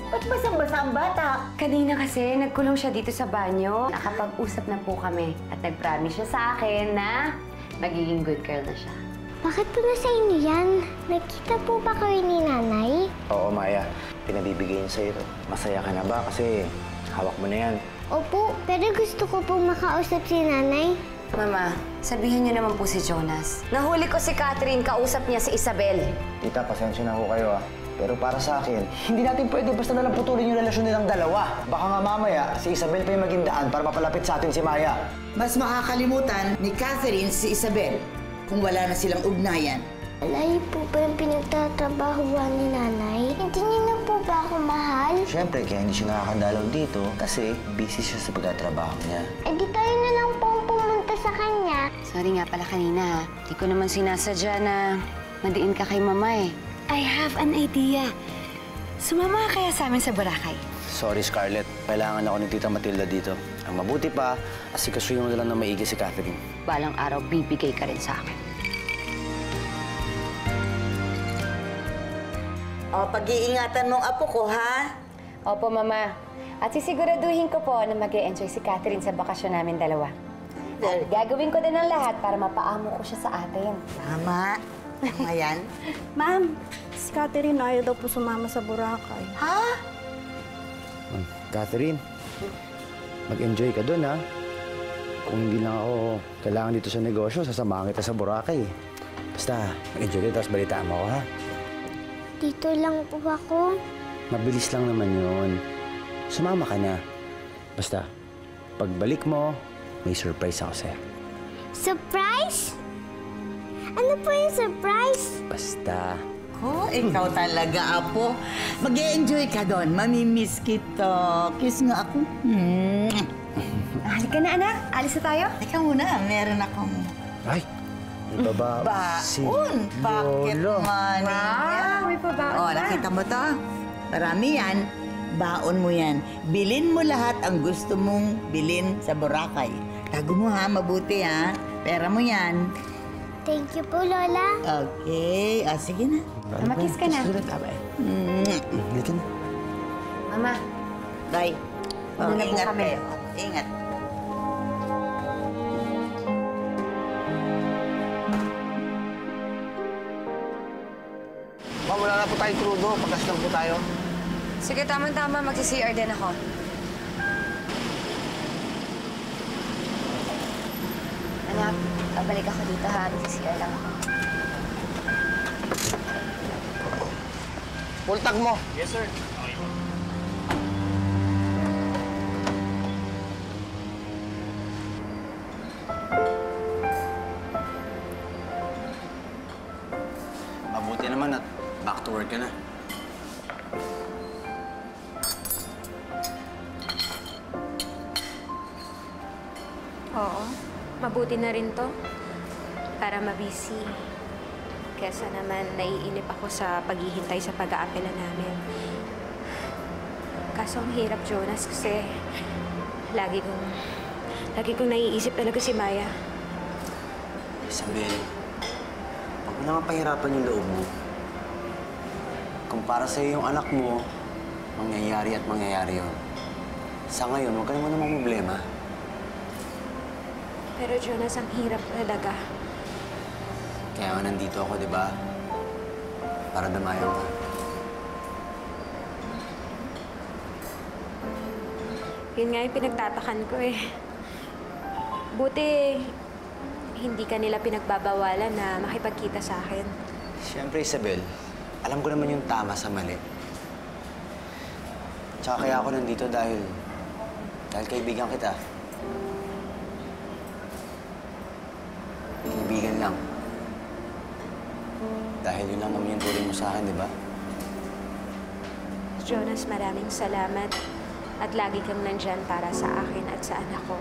Ba't basang-basa ang bata? Kanina kasi, nagkulong siya dito sa banyo. Nakapag-usap na po kami at nag-promise siya sa akin na magiging good girl na siya. Bakit po na sa inyo yan? Nakita po ba kayo ni Nanay? Oo, Maya. Pinabibigay niya sa'yo. Masaya ka na ba? Kasi hawak mo na yan. Opo, pero gusto ko po makausap si Nanay. Mama, sabihin niyo naman po si Jonas. Nahuli ko si Catherine, kausap niya si Isabel. Tita, pasensya na ho kayo, Pero para sa akin, hindi natin pwede basta nalang putulin yung relasyon nilang dalawa. Baka nga mamaya, si Isabel pa yung maging daan para mapalapit sa atin si Maya. Mas makakalimutan ni Catherine si Isabel kung wala na silang ugnayan. Layo po ba yung pinagtatrabahuan ni Nanay? Hindi niyo na po ba ako mahal? Siyempre, kaya hindi siya nakakadalaw dito kasi busy siya sa pagtatrabaho niya. Eh di tayo na lang po ang pumunta sa kanya. Sorry nga pala kanina. Di ko naman sinasadya na madiin ka kay Mama eh. I have an idea. Sumama ka kaya sa amin sa Boracay? Sorry, Scarlett. Kailangan ako ni Tita Matilda dito. Ang mabuti pa, asikasuhin mo na lang na maigi si Catherine. Balang araw, bibigay ka rin sa akin. O, pag-iingatan mong apo ko, ha? Opo, Mama. At sisiguraduhin ko po na mag-e-enjoy si Catherine sa bakasyon namin dalawa. At gagawin ko din ang lahat para mapaamo ko siya sa atin. Tama. Tama yan. Ma'am, si Catherine ayaw daw po sumama sa Boracay. Ha? Catherine, mag-enjoy ka dun, ha? Kung hindi lang ako kailangan dito sa negosyo, sasamahan kita sa Boracay. Basta, mag-enjoy ka, tapos balitaan mo ako, ha? Dito lang po ako. Mabilis lang naman yun. Sumama ka na. Basta, pagbalik mo, may surprise ako sa'yo. Surprise? Ano po yung surprise? Basta. Oh, ikaw talaga, apo. Mag-e-enjoy ka doon. Mamimiss kita. Kiss nga ako. Halika na, anak. Alis na tayo. Teka muna, meron akong... Ay! May baba si Baon! Pocket Lolo. money. Wow, may pabaon Oh, pa. nakita mo to? Marami yan. Baon mo yan. Bilin mo lahat ang gusto mong bilin sa Boracay. Tago mo ha, mabuti ha. Pera mo yan. Thank you po, Lola. Okay. Ah, sige na. Makiss ka na. Halika na. Mama, Bye. Oh, Una na po ingat kami. kayo. Ingat. Ma'am, wala na po tayong crudo. Pagkas lang po tayo. sige, tama-tama. Magsi-CR din ako. Anak, babalik ako dito ha. Magsi-CR lang ako. Full tag mo. Yes, sir. Mabuti naman at back to work ka na. Oo, mabuti na rin to. Para mabisi. Kesa naman naiinip ako sa paghihintay sa pag-aapela namin. Kaso ang hirap, Jonas, kasi lagi kong naiisip talaga si Maya. Isabel, huwag mo naman pahirapan yung loob mo. Kung para sa'yo yung anak mo, mangyayari at mangyayari yun. Sa ngayon, huwag ka naman namang problema. Pero Jonas, ang hirap talaga. Kaya nga nandito ako, di ba? Para damayan ka. Yun nga yung pinagtatakan ko eh. Buti, hindi ka nila pinagbabawalan na makipagkita sa akin. Siyempre, Isabel, alam ko naman yung tama sa mali. Tsaka kaya ako nandito dahil kaibigan kita. Kaibigan lang. Dahil yun lang naman yung turing mo sa akin, di ba? Jonas, maraming salamat. At lagi kang nandyan para sa akin at sa anak ko.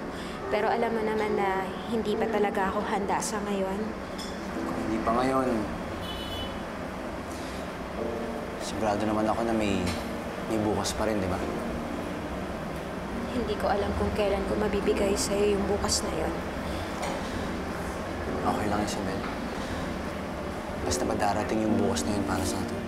Pero alam mo naman na hindi pa talaga ako handa sa ngayon. Kung hindi pa ngayon, sigurado naman ako na may bukas pa rin, di ba? Hindi ko alam kung kailan ko mabibigay sa'yo yung bukas na yon. Okay lang, Isabel. Basta ba darating yung bukas na yun para sa atin?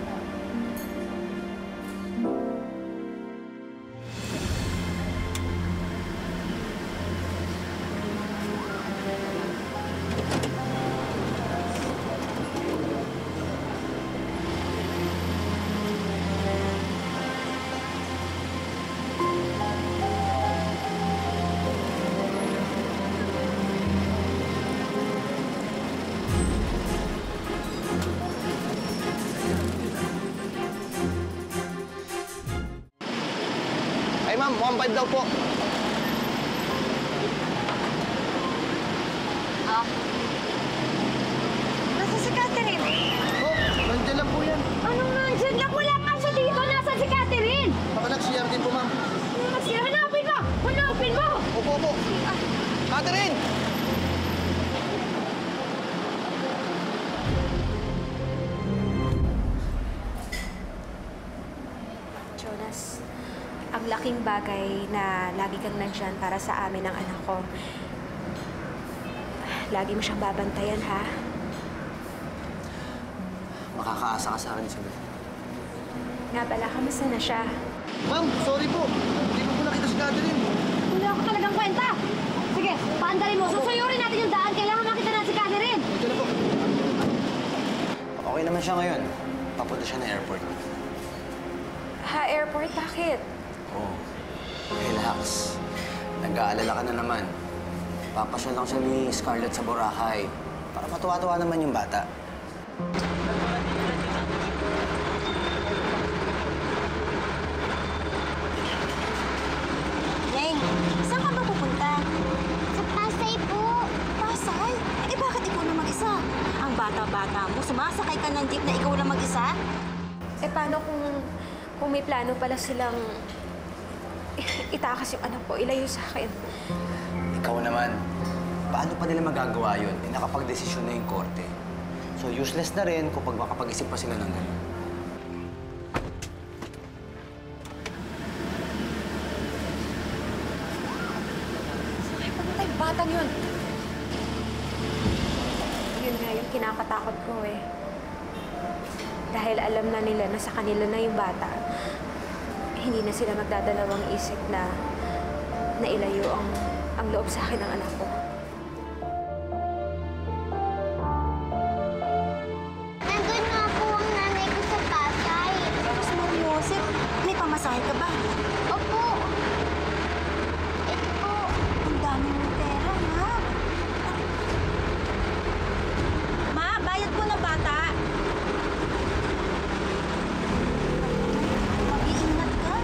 Ay, ma'am, 1.5 daw po. Nasa si Catherine? Oh, nandiyan lang po yan. Anong nandyan lang? Wala nga siya dito. Nasa si Catherine? Baka nag-CR din po, ma'am. Hanapin mo! Hanapin mo! Opo, opo. Catherine! Jonas, ang laking bagay na lagi kang nandyan para sa amin ng anak ko. Lagi mo siyang babantayan, ha? Makakaasa ka sa akin, Isabel. Nga pala, kamusta na siya? Ma'am, sorry po. Hindi ko po nakita si Catherine. Wala ako talagang kwenta. Sige, paandarin mo. Susuyurin natin yung daan. Kailangan makita na si Catherine. Nandiyan na po. Okay naman siya ngayon. Papunta siya na airport. Ha, airport? Bakit? Oo. Relax. Nag-aalala ka na naman. Papasyal lang siya ni Scarlett sa Boracay para matuwa-tuwa naman yung bata. Neng, saan ka ba pupunta? Sa Pasay po. Pasay? Eh bakit ikaw na mag-isa? Ang bata-bata mo, sumasakay ka ng jeep na ikaw na mag-isa? Eh, paano kung may plano pala silang itakas yung anak ko, ilayo sa akin? Ikaw naman, paano pa nila magagawa yun? Eh, nakapag-desisyon na yung korte. So, useless na rin kung makapag-isip pa sila ng gano'n. Ay, batang yun. Yun nga yung kinakatakot ko eh. Dahil alam na nila na sa kanila na yung bata, hindi na sila magdadalawang isip na ilayo ang loob sa akin ng anak ko. Nandun nga po ang nanay ko sa Pasay. Tapos Joseph, may pamasahe ka ba? Opo. Ito po. Ang dami mong pera, ma. Ma, bayad ko ng bata. Mag-iingat ka.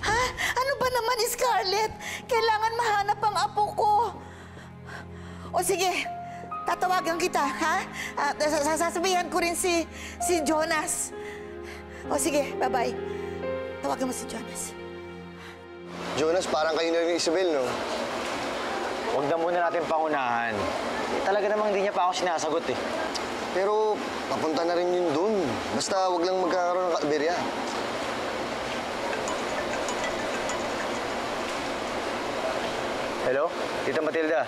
Ha? Ano ba naman, Scarlett? Kailangan mahanap ang apo ko. O sige, tatawagan kita, ha? Sasabihan ko rin si Jonas. O sige, bye-bye. Tawagan mo si Jonas. Jonas, parang kayo na rin ni Isabel, no? Huwag na muna natin pangunahan. Talaga namang hindi niya pa ako sinasagot eh. Pero papunta na rin yun doon. Basta wag lang magkakaroon ng kaaberya. Hello? Tita Matilda?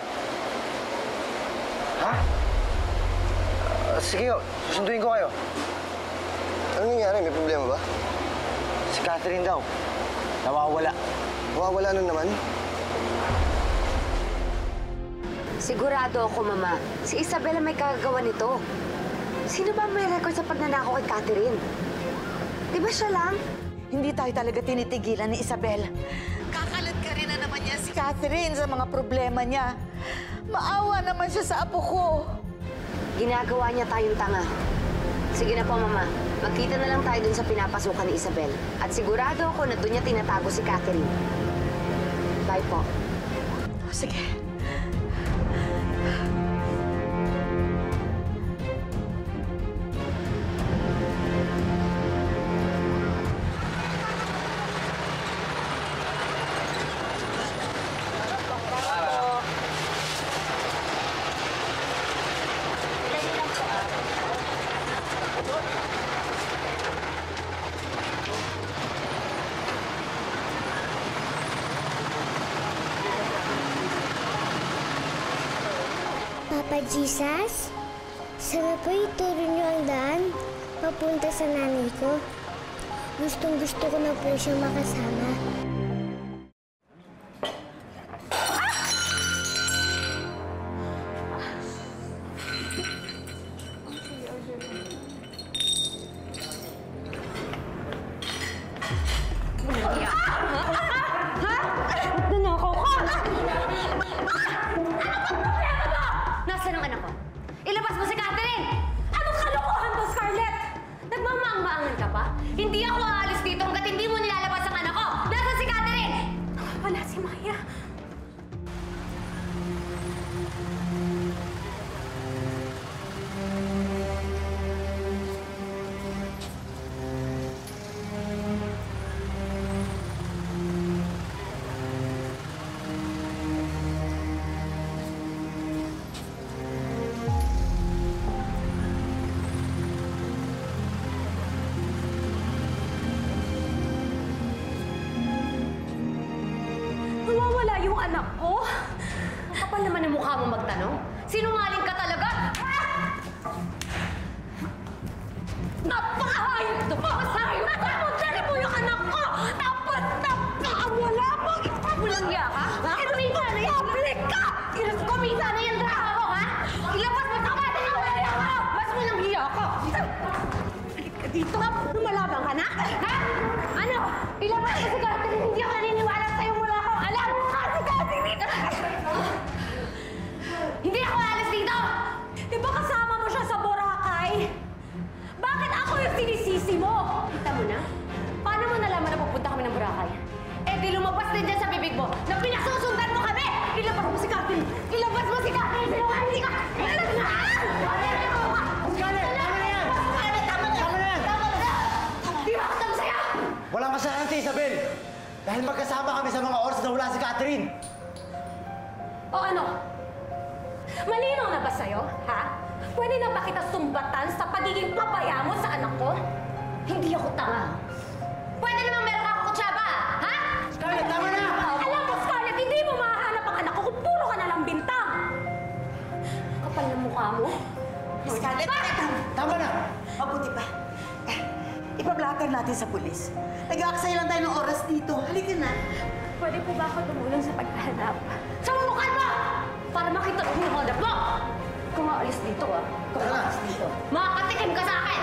Ha? Sige, susunduin ko kayo. Ano nangyari? May problema ba? Si Catherine daw. Nawawala. Wala na naman. Sigurado ako, Mama. Si Isabel ang may kagagawa nito. Sino ba may record sa pagnanakaw kay Catherine? Di ba siya lang? Hindi tayo talaga tinitigilan ni Isabel. Kakalat ka rin na naman niya si Catherine sa mga problema niya. Maawa naman siya sa apo ko. Ginagawa niya tayong tanga. Sige na po, Mama. Magkita na lang tayo dun sa pinapasukan ni Isabel. At sigurado ako na dun niya tinatago si Catherine. Bye po. O, sige. Papa Jesus, sana po ituro niyo ang daan papunta sa nanay ko. Gustong-gusto ko na po siya makasama. Nasaan ang anak ko? Ilabas mo si Catherine! Anong kalokohan to, Scarlett? Nagmamaang-maangan ka pa? ba? Hindi ako aalis dito hanggat hindi mo nilalabas ang anak ko! Nasaan si Catherine? Wala si Maya. Nawawala yung anak ko. Kapal naman ang mukha mo magtanong. Sinungaling ka talaga? Napakahayop to po! Sayop! Napakahayop mo yung anak ko! Tapos napakawala mo! Walang hiya ka? Kumisa na yan! Public ka! Kumisa na yan drama mo, ha? Ilabas mo sa kanya ng walang hiya ka! Mas walang hiya ka! Balik ka dito! Lumalabang ka na? Ha? Ano? Ilabas mo si Catherine! Hindi ako naniniwala sa'yo mula akong alam! Si Catherine! Hindi ako alis dito! Di ba kasama mo siya sa Boracay? Bakit ako yung sinisisi mo? Kita mo na? Paano mo nalaman na pupunta kami ng Boracay? Eh di lumabas din dyan sa bibig mo na pinasusundan mo kami! Ilabas mo si Catherine! Ilabas mo si Catherine! Sinungaling ka! Ilabas na! Scarlett! Tama na yan! Scarlett, tama na! Tama na yan! Tama na! Di ba ako tama sa'yo? Walang kasalanan si Isabel! Dahil magkasama kami sa mga oras na wala si Catherine! O ano? Malinaw na ba sa'yo, ha? Pwede na ba kita sumbatan sa pagiging pabaya mo sa anak ko? Hindi ako tanga. Pwede namang meron ka akong kutsaba, ha? Scarlett, tama na! Alam mo, Scarlett, hindi mo mahahanap ang anak ko kung puro ka na lang bintang. Kapal ng mukha mo. Scarlett, Tama na! mabuti pa. Ipablatter natin sa pulis. Nag-aaksaya lang tayo ng oras dito. Halika na. Pwede po ba ako tumulong sa paghahanap? Sumukan mo! Para makita ko yung hanap mo! Kung maalis dito, Kung maalis dito. Makakatikim ka sa akin!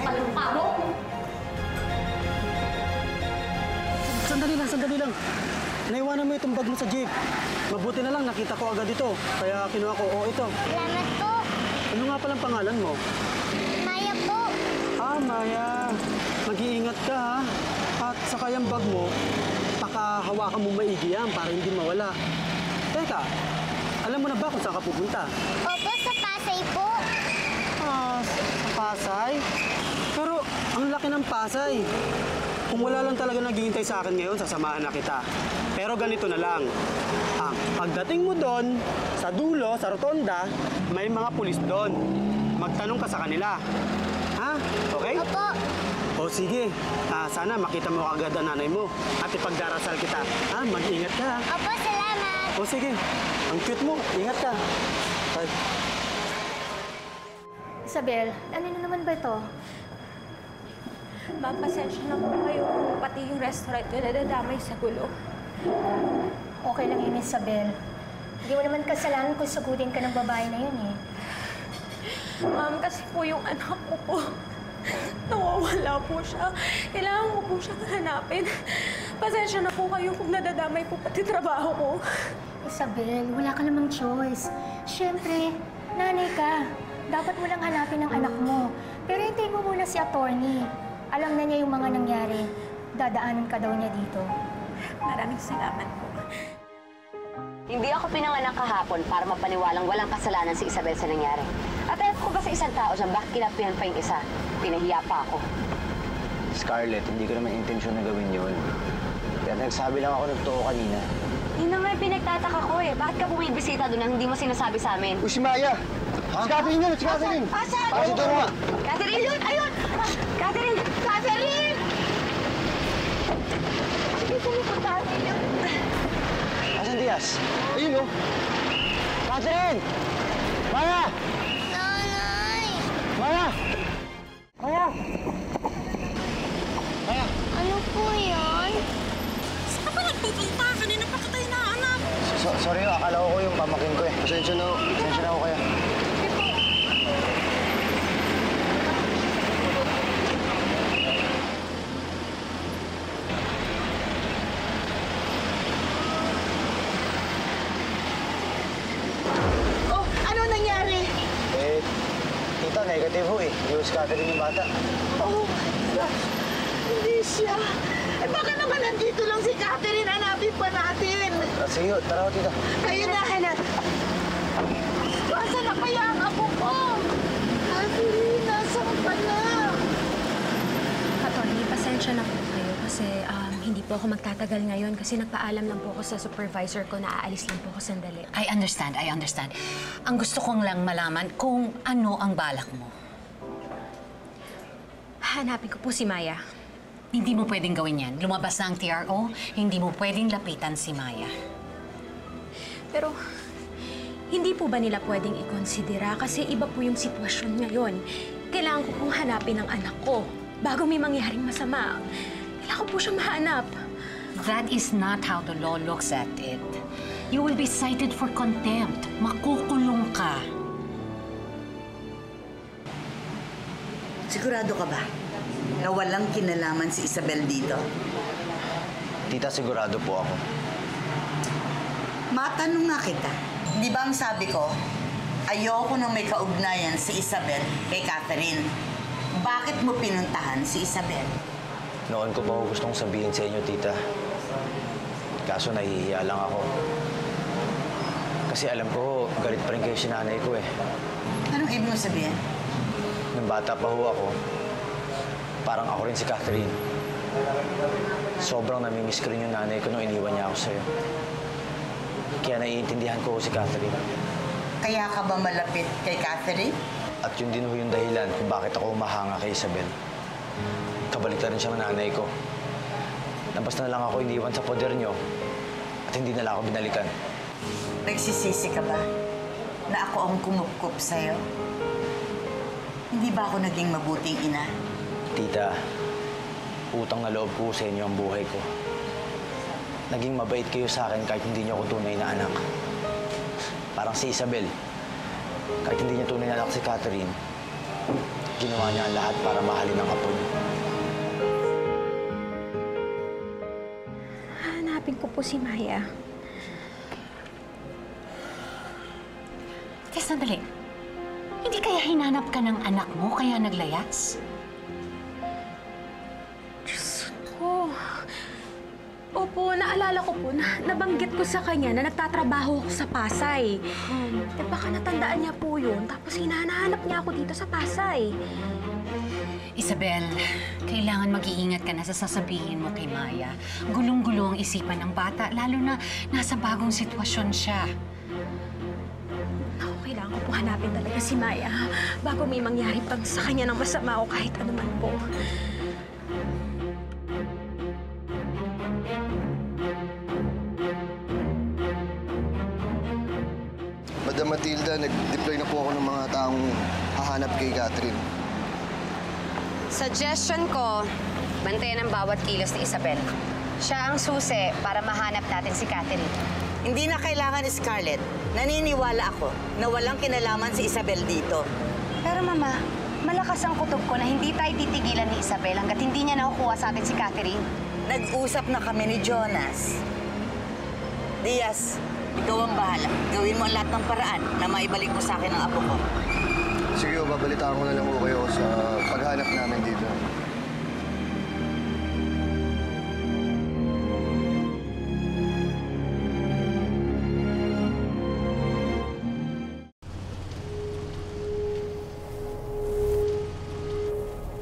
Palumpa mo! Sandali lang. Naiwanan mo itong bag mo sa jeep. Mabuti na lang, nakita ko agad ito. Kaya kinuha ko, ito. Salamat po. Ano nga palang pangalan mo? Maya po. Maya. Mag-iingat ka, ha? At saka yung bag mo, pakahawakan mo maigi yan para hindi mawala. Teka, alam mo na ba kung saan ka pupunta? Opo, sa Pasay po. Sa Pasay? Pero ang laki ng Pasay. Kung wala lang talaga naghihintay sa akin ngayon, sasamahan na kita. Pero ganito na lang. Pagdating mo doon, sa dulo, sa rotonda, may mga pulis doon. Magtanong ka sa kanila. Ha? Okay? Opo. O sige, sana makita mo agad ang nanay mo at ipagdarasal kita. Mag-ingat ka. Opo, salamat. O sige, ang cute mo. Ingat ka. Bye. Isabel, ano na naman ba ito? Ma'am, pasensya na po kayo kung pati yung restaurant nyo nadadamay sa gulo. Okay lang yun, Isabel. Hindi mo naman kasalanan kung sagutin ka ng babae na yun, eh. Ma'am, kasi po yung anak ko po, nawawala po siya. Kailangan ko po siyang hanapin. Pasensya na po kayo kung nadadamay po pati trabaho ko. Isabel, wala ka namang choice. Siyempre, nanay ka. Dapat mo lang hanapin ang anak mo. Pero hintayin mo muna si attorney. Alam na niya yung mga nangyari. Dadaanan ka daw niya dito. Maraming salamat po. Hindi ako pinanganak kahapon para mapaniwalang walang kasalanan si Isabel sa nangyari. At ayaw ko ba sa isang tao dyan, bakit kinapihan pa yung isa? Pinahiya pa ako. Scarlett, hindi ko naman intensyon na gawin yun. Kaya nagsabi lang ako ng totoo kanina. Yun na nga yung pinagtataka ko eh. Bakit ka bumibisita doon na hindi mo sinasabi sa amin? Uy, si Maya! Si Catherine yun! Si Catherine! Asan? Kasi doon nga! Catherine! Ayun! Ayun! Catherine! Catherine! Sige, pumunta. Asan Diaz? Ayun, oh! Catherine! Maya! Nanay! Maya! Maya! Maya! Ano po yan? Saan ba nagpupunta? Kanina pa kita inaanak. Sorry, akala ko yung pamakin ko eh. Pasensya na, oh. Pasensya na ako kaya. Oh, ano nangyari? Tita, negative ho eh. Hindi ko si Catherine yung bata. Oh, gosh! Hindi siya. Eh baka naman nandito lang si Catherine. Hanapin pa natin. Sige, tara tita. Ayun na, hanap. Basta na kaya ang apo ko? Catherine, nasaan pa na? Attorney, pasensya na po kayo kasi hindi po ako magtatagal ngayon kasi nagpaalam lang po ako sa supervisor ko na aalis lang po ako sandali. I understand. Ang gusto kong lang malaman kung ano ang balak mo. Hanapin ko po si Maya. Hindi mo pwedeng gawin yan. Lumabas na ang TRO, hindi mo pwedeng lapitan si Maya. Pero hindi po ba nila pwedeng ikonsidera kasi iba po yung sitwasyon ngayon. Kailangan ko pong hanapin ang anak ko bago may mangyaring masama. Kailangan ko po siyang mahanap. That is not how the law looks at it. You will be cited for contempt. Makukulong ka. Sigurado ka ba na walang kinalaman si Isabel dito? Tita, sigurado po ako. Matanong nga kita. Di ba ang sabi ko, ayoko nang may kaugnayan si Isabel kay Catherine. Bakit mo pinuntahan si Isabel? Noon ko pa ako gustong sabihin sa inyo, tita. Kaso nahihiya lang ako. Kasi alam ko, galit pa rin kayo si nanay ko eh. Anong ibig mo sabihin? Nung bata pa ho ako, parang ako rin si Catherine. Sobrang namimiss ko rin yung nanay ko nung iniwan niya ako sa'yo. Kaya naiintindihan ko si Catherine. Kaya ka ba malapit kay Catherine? At yun din ho yung dahilan kung bakit ako umahanga kay Isabel. Kabalik na rin siya ng nanay ko. Nabas na lang ako iniwan sa poder niyo at hindi na lang ako binalikan. Nagsisisi ka ba na ako ang kumupkup sa'yo? Hindi ba ako naging mabuting ina? Tita, utang na loob ko sa inyo ang buhay ko. Naging mabait kayo sa akin kahit hindi niyo ako tunay na anak. Parang si Isabel, kahit hindi niya tunay na anak si Catherine, ginawa niya ang lahat para mahalin ang apo niya. Hanapin ko po si Maya. Tess, sandali. Hindi kaya hinanap ka ng anak mo kaya naglayas? Diyos ko. Opo, naalala ko po na nabanggit ko sa kanya na nagtatrabaho ako sa Pasay. Eh baka natandaan niya po yun, tapos hinahanap niya ako dito sa Pasay. Isabel, kailangan mag-iingat ka na sa sasabihin mo kay Maya. Gulong-gulo ang isipan ng bata, lalo na nasa bagong sitwasyon siya. Ako, kailangan ko po hanapin talaga si Maya bago may mangyari pang sa kanya ng masama o kahit ano man po. Madam Matilda, nag-deploy na po ako ng mga taong hahanap kay Catherine. Suggestion ko, bantayan ang bawat kilos ni Isabel. Siya ang susi para mahanap natin si Catherine. Hindi na kailangan, Scarlett. Naniniwala ako na walang kinalaman si Isabel dito. Pero Mama, malakas ang kutob ko na hindi tayo titigilan ni Isabel hanggat hindi niya nakukuha sa atin si Catherine. Nag-usap na kami ni Jonas. Diaz, ikaw ang bahala. Gawin mo ang lahat ng paraan na maibalik mo sa akin ang apo ko. Sige, babalitaan ko na lang po kayo sa paghanap namin dito.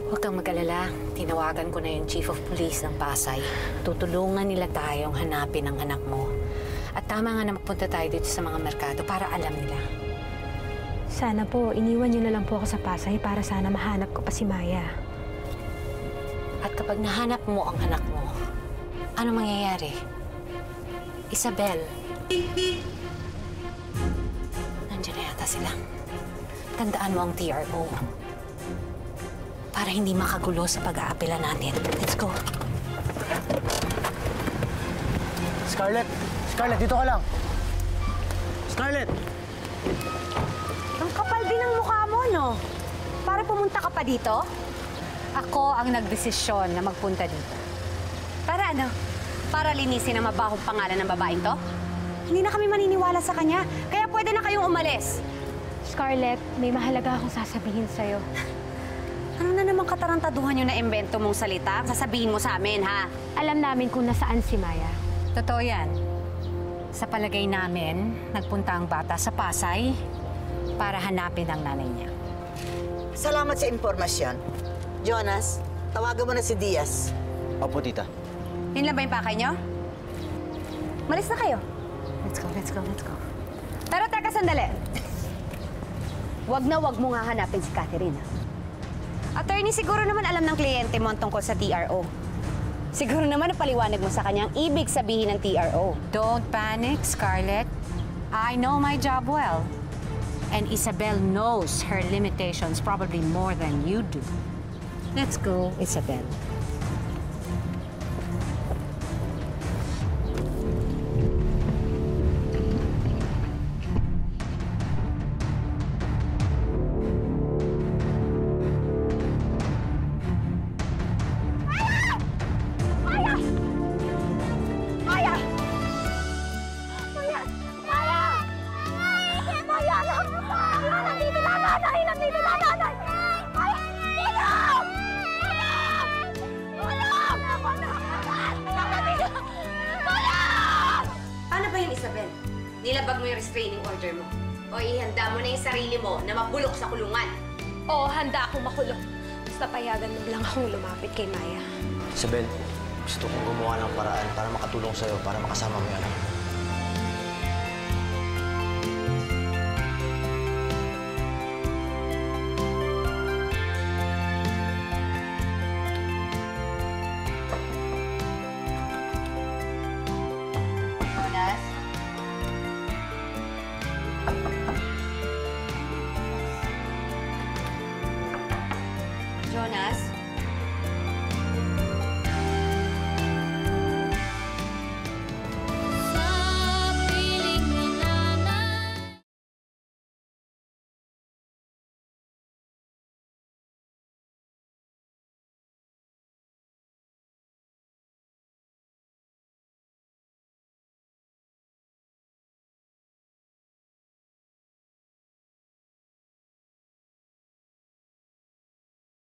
Huwag kang mag-alala. Tinawagan ko na yung Chief of Police ng Pasay. Tutulungan nila tayong hanapin ang anak mo. At tama nga na magpunta tayo dito sa mga merkado para alam nila. Sana po, iniwan niyo na lang po ako sa Pasay para sana mahanap ko pa si Maya. At kapag nahanap mo ang anak mo, ano mangyayari? Isabel, nandiyan na yata sila. Tandaan mo ang TRO. Para hindi makagulo sa pag-aapela natin. Let's go. Scarlett! Scarlett, dito ka lang! Scarlett! Ang kapal din ang mukha mo, no? Para pumunta ka pa dito? Ako ang nagdesisyon na magpunta dito. Para ano? Para linisin ang mabahong pangalan ng babaeng to? Hindi na kami maniniwala sa kanya, kaya pwede na kayong umalis. Scarlett, may mahalaga akong sasabihin sa'yo. Ano Ano na naman katarantaduhan yung na-imbento mong salita? Sasabihin mo sa amin, ha? Alam namin kung nasaan si Maya. Totoo yan. Sa palagay namin, nagpunta ang bata sa Pasay para hanapin ang nanay niya. Salamat sa impormasyon. Jonas, tawagan mo na si Diaz. Opo, tita. Yun lang ba yung pakay niyo? Malis na kayo. Let's go. Pero teka sandali. Wag mo nga hanapin si Catherine. Attorney, siguro naman alam ng kliyente mo ang tungkol sa TRO. Siguro naman napaliwanag mo sa kanya ang ibig sabihin ng TRO. Don't panic, Scarlett. I know my job well. And Isabel knows her limitations probably more than you do. Let's go, Isabel. Paano ba yun, Isabel? Nilabag mo yung restraining order mo? O ihanda mo na yung sarili mo na mabulok sa kulungan? Oo, handa akong makulong. Basta payagan mo lang akong lumapit kay Maya. Isabel, gusto kong gumawa ng paraan para makatulong sa'yo, para makasama mo yung anak mo.